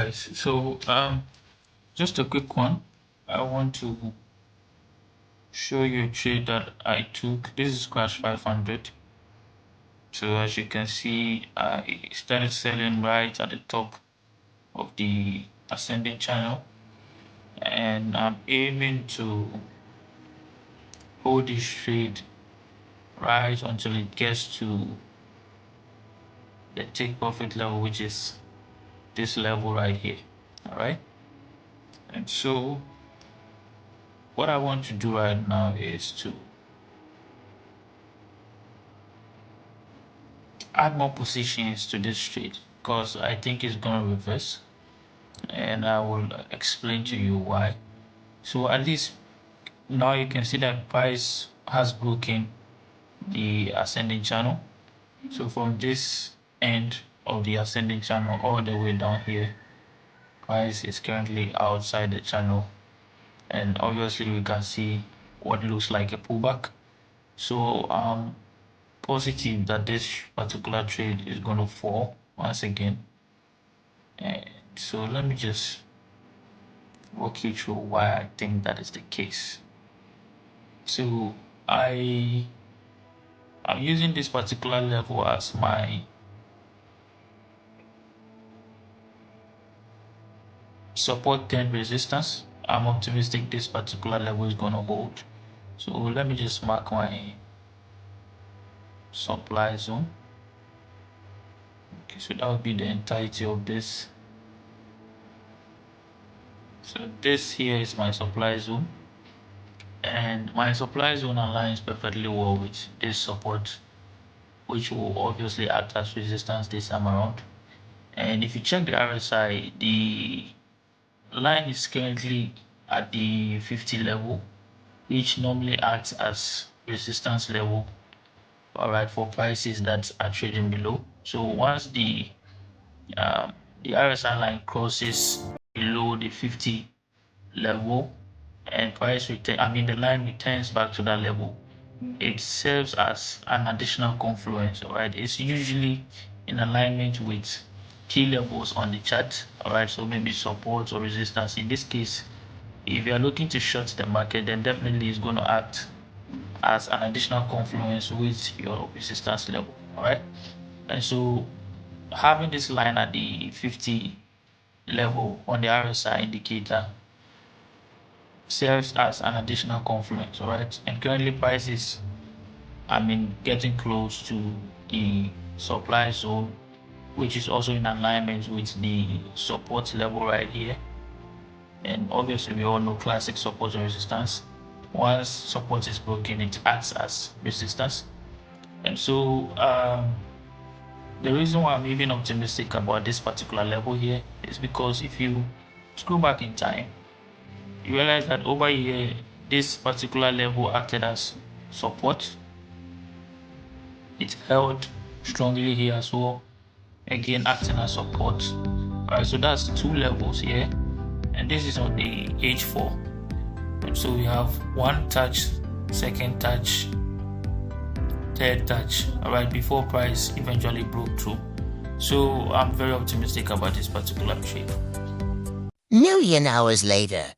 guys. Just a quick one. I want to show you a trade that I took. This is Crash 500. So as you can see, I started selling right at the top of the ascending channel, and I'm aiming to hold this trade right until it gets to the take profit level, which is this level right here. All right. And so what I want to do right now is to add more positions to this trade because I think it's going to reverse, and I will explain to you why. So at least now you can see that price has broken the ascending channel. So from this end of the ascending channel all the way down here, price is currently outside the channel, and obviously we can see what looks like a pullback. So positive that this particular trade is going to fall once again. And so let me just walk you through why I think that is the case. So I'm using this particular level as my support and resistance. I'm optimistic this particular level is going to hold. So let me just mark my supply zone. Okay, so that would be the entirety of this. So this here is my supply zone, and my supply zone aligns perfectly well with this support, which will obviously act as resistance this time around. And if you check the RSI, the line is currently at the 50 level, which normally acts as resistance level, all right, for prices that are trading below. So once the RSI line crosses below the 50 level and the line returns back to that level, it serves as an additional confluence. All right, it's usually in alignment with key levels on the chart. All right, so maybe support or resistance. In this case, if you are looking to short the market, then definitely it's going to act as an additional confluence with your resistance level. All right, and so having this line at the 50 level on the RSI indicator serves as an additional confluence. All right, and currently prices getting close to the supply zone, which is also in alignment with the support level right here. And obviously we all know classic support and resistance. Once support is broken, it acts as resistance. And so the reason why I'm even optimistic about this particular level here is because if you scroll back in time, you realize that over here this particular level acted as support. It held strongly here as well, again acting as support. Alright, so that's two levels here, and this is on the H4. And so we have one touch, second touch, third touch, alright, before price eventually broke through. So I'm very optimistic about this particular trade. Million hours later.